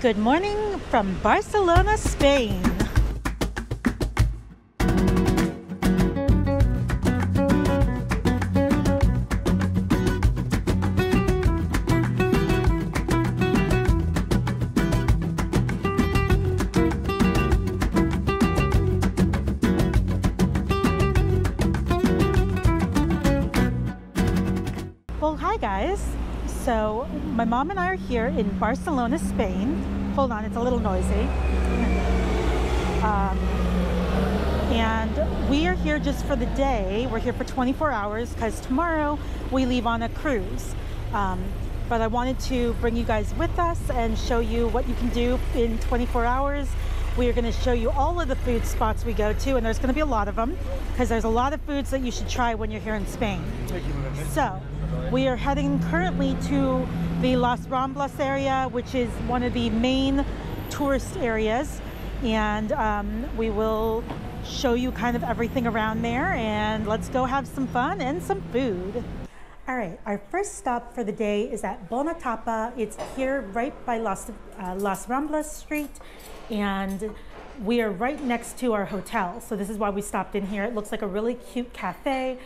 Good morning from Barcelona, Spain. Well, hi guys. So my mom and I are here in Barcelona, Spain. Hold on, it's a little noisy. And we are here just for the day. We're here for 24 hours because tomorrow we leave on a cruise. But I wanted to bring you guys with us and show you what you can do in 24 hours. We are going to show you all of the food spots we go to, and there's going to be a lot of them because there's a lot of foods that you should try when you're here in Spain. So we are heading currently to the Las Ramblas area, which is one of the main tourist areas, and we will show you kind of everything around there, and let's go have some fun and some food. All right, our first stop for the day is at Bona. It's here right by Las Ramblas Street, and we are right next to our hotel. So this is why we stopped in here. It looks like a really cute cafe.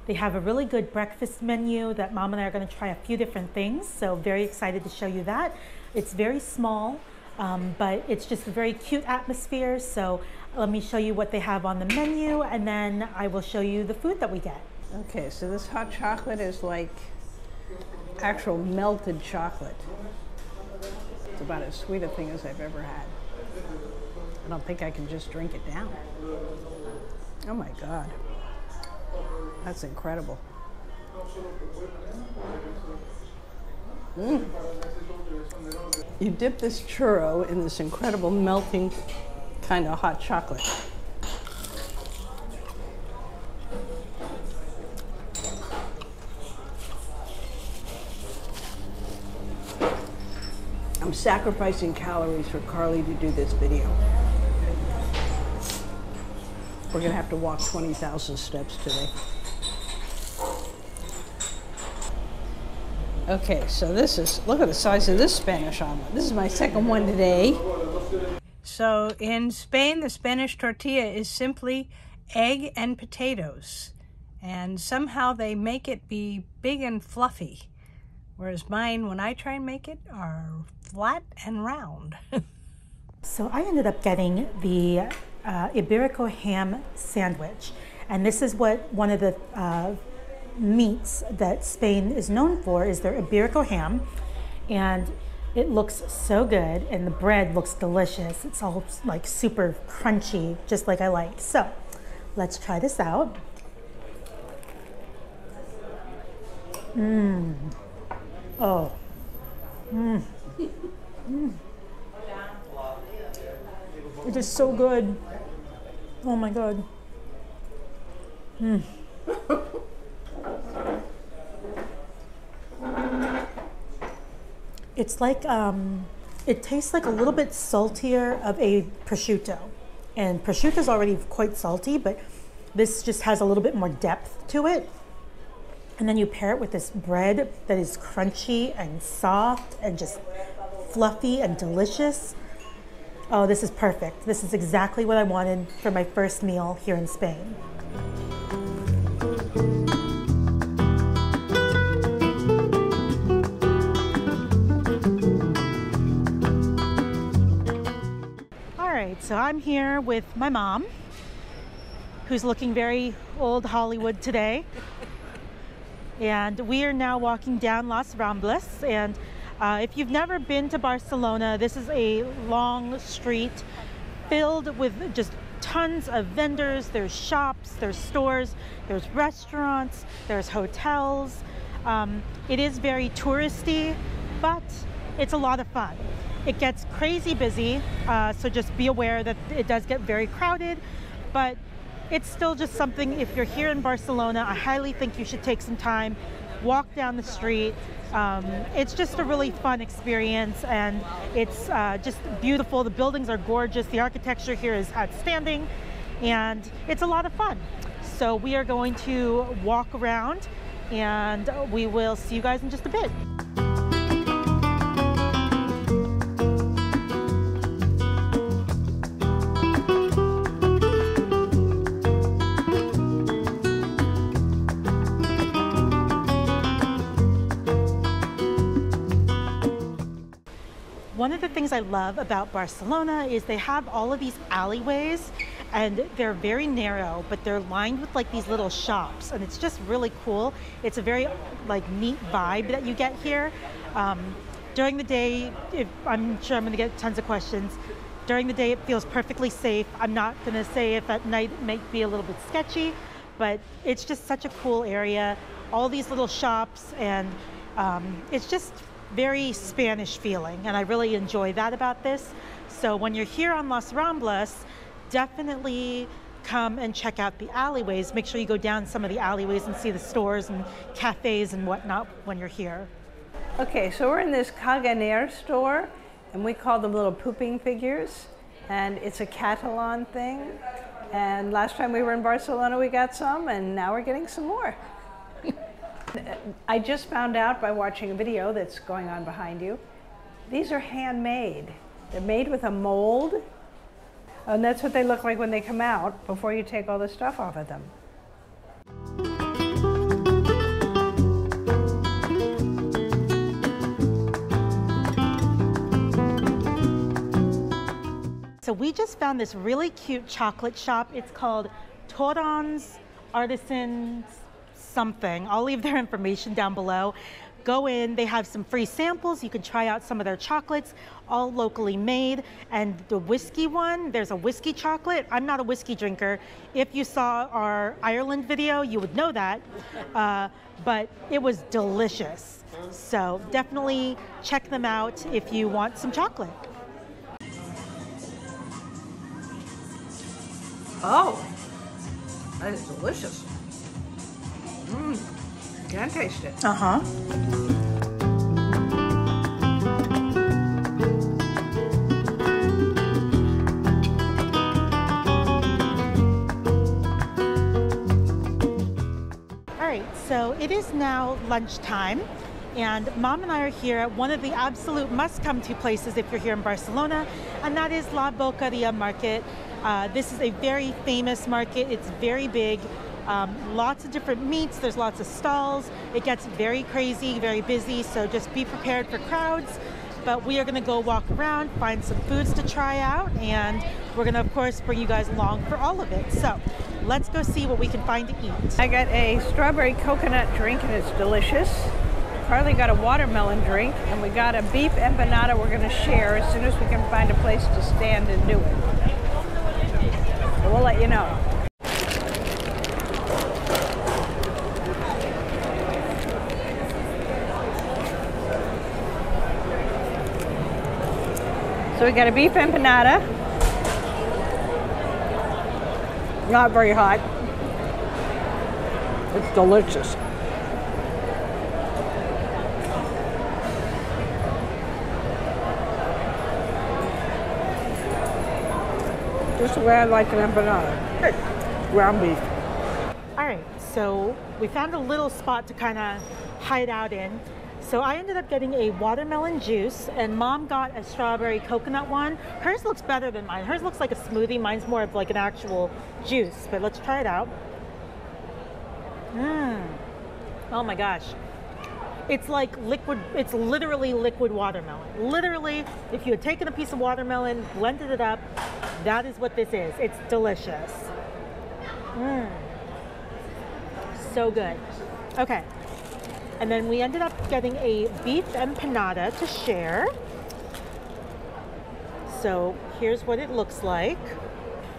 They have a really good breakfast menu that Mom and I are going to try a few different things. So very excited to show you that. It's very small, but it's just a very cute atmosphere. So let me show you what they have on the menu, and then I will show you the food that we get. Okay, so this hot chocolate is like actual melted chocolate. It's about as sweet a thing as I've ever had. I don't think I can just drink it down. Oh my God. That's incredible. You dip this churro in this incredible melting kind of hot chocolate. I'm sacrificing calories for Carly to do this video. We're gonna have to walk 20,000 steps today. Okay, so this is, look at the size of this Spanish omelet. This is my second one today. So in Spain, the Spanish tortilla is simply egg and potatoes. And somehow they make it be big and fluffy. Whereas mine, when I try and make it, are flat and round. So I ended up getting the Iberico ham sandwich. And this is what one of the meats that Spain is known for is their Iberico ham. And it looks so good, and the bread looks delicious. It's all like super crunchy, just like I like. So let's try this out. Oh. It is so good. Oh my God. It's like, it tastes like a little bit saltier of a prosciutto. And prosciutto is already quite salty, but this just has a little bit more depth to it. And then you pair it with this bread that is crunchy and soft and just fluffy and delicious. Oh, this is perfect. This is exactly what I wanted for my first meal here in Spain. All right, so I'm here with my mom, who's looking very old Hollywood today. And we are now walking down Las Ramblas, and if you've never been to Barcelona, this is a long street filled with just tons of vendors. There's shops, there's stores, there's restaurants, there's hotels. It is very touristy, but it's a lot of fun. It gets crazy busy, so just be aware that it does get very crowded, but it's still just something, if you're here in Barcelona, I highly think you should take some time, walk down the street. It's just a really fun experience, and it's just beautiful. The buildings are gorgeous. The architecture here is outstanding, and it's a lot of fun. So we are going to walk around, and we will see you guys in just a bit. One of the things I love about Barcelona is they have all of these alleyways, and they're very narrow, but they're lined with like these little shops, and it's just really cool. It's a very like neat vibe that you get here. During the day, I'm sure I'm going to get tons of questions. During the day, it feels perfectly safe. I'm not going to say if at night it might be a little bit sketchy, but it's just such a cool area. All these little shops, and it's just very Spanish feeling, and I really enjoy that about this. So when you're here on Las Ramblas, definitely come and check out the alleyways. Make sure you go down some of the alleyways and see the stores and cafes and whatnot when you're here. Okay, so we're in this Caganer store, and we call them little pooping figures, and it's a Catalan thing. And last time we were in Barcelona, we got some, and now we're getting some more. I just found out by watching a video that's going on behind you, these are handmade. They're made with a mold, and that's what they look like when they come out before you take all the stuff off of them. So we just found this really cute chocolate shop. It's called Torron's Artisans something. I'll leave their information down below. Go in, they have some free samples. You can try out some of their chocolates, all locally made. And the whiskey one, there's a whiskey chocolate. I'm not a whiskey drinker. If you saw our Ireland video, you would know that. But it was delicious. So definitely check them out if you want some chocolate. Oh, that is delicious. Can taste it. Uh-huh. All right, so it is now lunchtime, and Mom and I are here at one of the absolute must-come-to places if you're here in Barcelona, and that is La Boca market. This is a very famous market. It's very big. Lots of different meats, there's lots of stalls. It gets very crazy, very busy, so just be prepared for crowds. But we are gonna go walk around, find some foods to try out, and we're gonna, of course, bring you guys along for all of it. So let's go see what we can find to eat. I got a strawberry coconut drink, and it's delicious. Carly got a watermelon drink, and we got a beef empanada we're gonna share as soon as we can find a place to stand and do it. So we'll let you know. So we got a beef empanada. Not very hot. It's delicious. Just the way I like an empanada. Ground beef. All right, so we found a little spot to kind of hide out in. So I ended up getting a watermelon juice, and Mom got a strawberry coconut one. Hers looks better than mine. Hers looks like a smoothie. Mine's more of like an actual juice, but let's try it out. Oh my gosh. It's like liquid, it's literally liquid watermelon. Literally, if you had taken a piece of watermelon, blended it up, that is what this is. It's delicious. So good. Okay. And then we ended up getting a beef empanada to share. So here's what it looks like.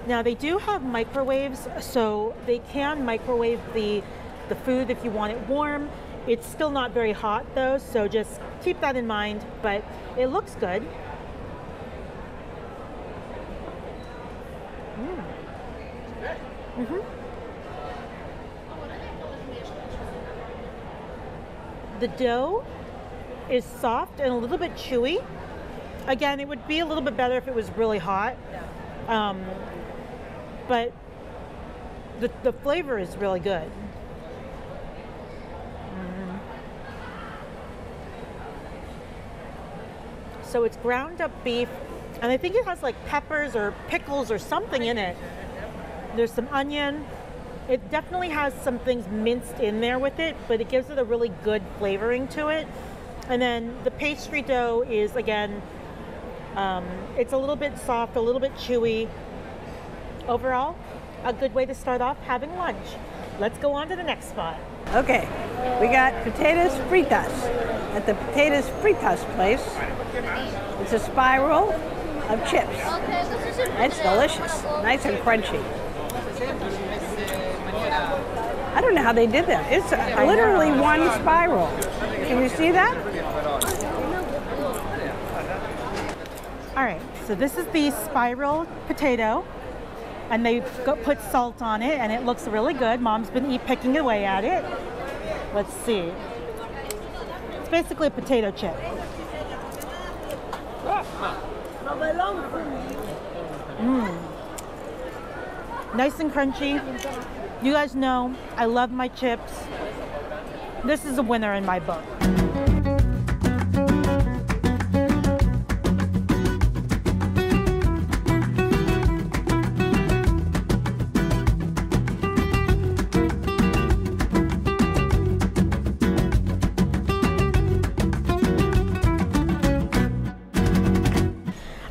Now they do have microwaves, so they can microwave the food if you want it warm. It's still not very hot though, so just keep that in mind, but it looks good. The dough is soft and a little bit chewy. Again, it would be a little bit better if it was really hot. But the flavor is really good. So it's ground up beef, and I think it has like peppers or pickles or something in it. There's some onion. It definitely has some things minced in there with it, but it gives it a really good flavoring to it. And then the pastry dough is, again, It's a little bit soft, a little bit chewy. Overall, a good way to start off having lunch. Let's go on to the next spot. Okay, we got potatoes fritas at the potatoes fritas place. It's a spiral of chips. It's delicious, nice and crunchy. I don't know how they did that. It's literally one spiral. Can you see that? All right, so this is the spiral potato, and they put salt on it, and it looks really good. Mom's been picking away at it. Let's see. It's basically a potato chip. Nice and crunchy. You guys know I love my chips. This is a winner in my book.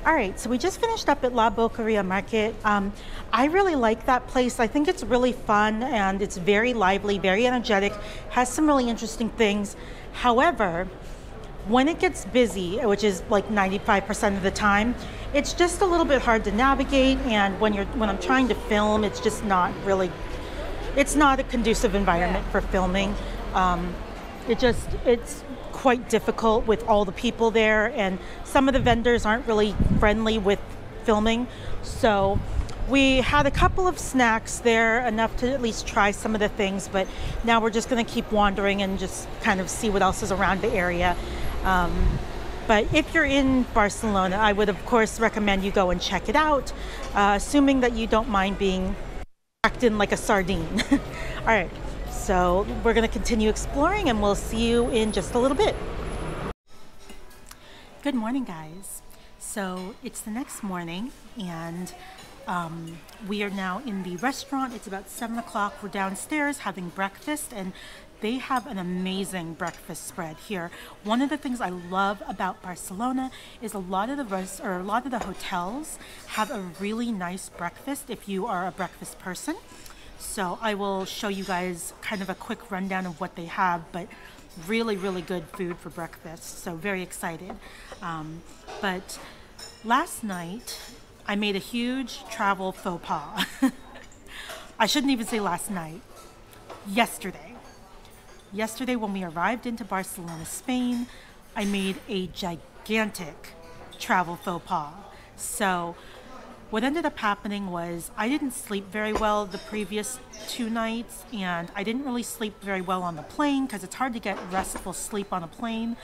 All right, so we just finished up at La Boca Market. I really like that place. I think it's really fun and it's very lively, very energetic, has some really interesting things. However, when it gets busy, which is like 95% of the time, it's just a little bit hard to navigate. And when I'm trying to film, it's just not really, it's not a conducive environment for filming. It's quite difficult with all the people there, and some of the vendors aren't really friendly with filming. So we had a couple of snacks there, enough to at least try some of the things, but now we're just going to keep wandering and just kind of see what else is around the area. But if you're in Barcelona, I would of course recommend you go and check it out, assuming that you don't mind being packed in like a sardine. All right. So we're going to continue exploring, and we'll see you in just a little bit. Good morning, guys. So it's the next morning, and we are now in the restaurant. It's about 7 o'clock. We're downstairs having breakfast, and they have an amazing breakfast spread here. One of the things I love about Barcelona is a lot of the hotels have a really nice breakfast if you are a breakfast person. So I will show you guys kind of a quick rundown of what they have, but really, really good food for breakfast. So very excited. But last night, I made a huge travel faux pas. I shouldn't even say last night. Yesterday. Yesterday when we arrived into Barcelona, Spain, I made a gigantic travel faux pas. So what ended up happening was I didn't sleep very well the previous 2 nights, and I didn't really sleep very well on the plane because it's hard to get restful sleep on a plane.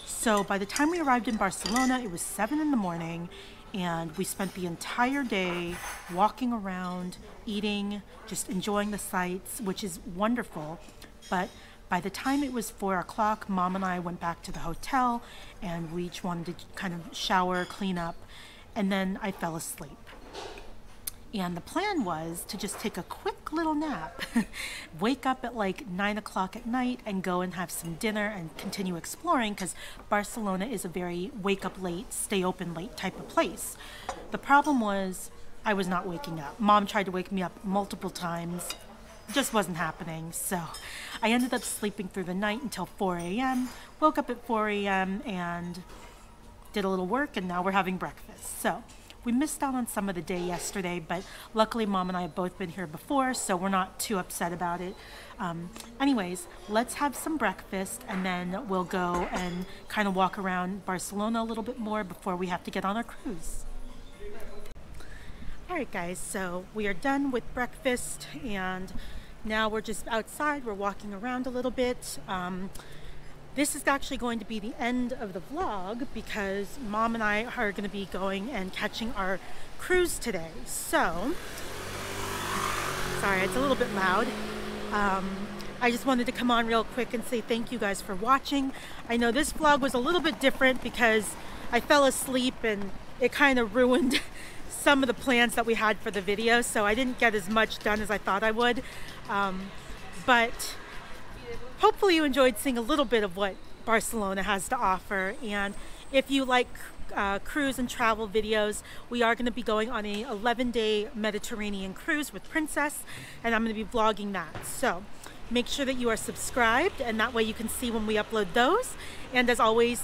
So by the time we arrived in Barcelona, it was 7 in the morning, and we spent the entire day walking around, eating, just enjoying the sights, which is wonderful. But by the time it was 4 o'clock, Mom and I went back to the hotel, and we each wanted to kind of shower, clean up, and then I fell asleep. And the plan was to just take a quick little nap, wake up at like 9 o'clock at night and go and have some dinner and continue exploring, because Barcelona is a very wake up late, stay open late type of place. The problem was I was not waking up. Mom tried to wake me up multiple times. It just wasn't happening. So I ended up sleeping through the night until 4 a.m., woke up at 4 a.m. and did a little work, and now we're having breakfast. So we missed out on some of the day yesterday, but luckily Mom and I have both been here before, so we're not too upset about it. Anyways, let's have some breakfast, and then we'll go and kind of walk around Barcelona a little bit more before we have to get on our cruise. All right, guys, so we are done with breakfast, and now we're just outside. We're walking around a little bit. This is actually going to be the end of the vlog because Mom and I are going to be going and catching our cruise today. So, sorry, it's a little bit loud. I just wanted to come on real quick and say thank you guys for watching. I know this vlog was a little bit different because I fell asleep and it kind of ruined some of the plans that we had for the video, so I didn't get as much done as I thought I would. But hopefully you enjoyed seeing a little bit of what Barcelona has to offer. And if you like cruise and travel videos, we are going to be going on a 11-day Mediterranean cruise with Princess, and I'm going to be vlogging that. So make sure that you are subscribed, and that way you can see when we upload those. And as always,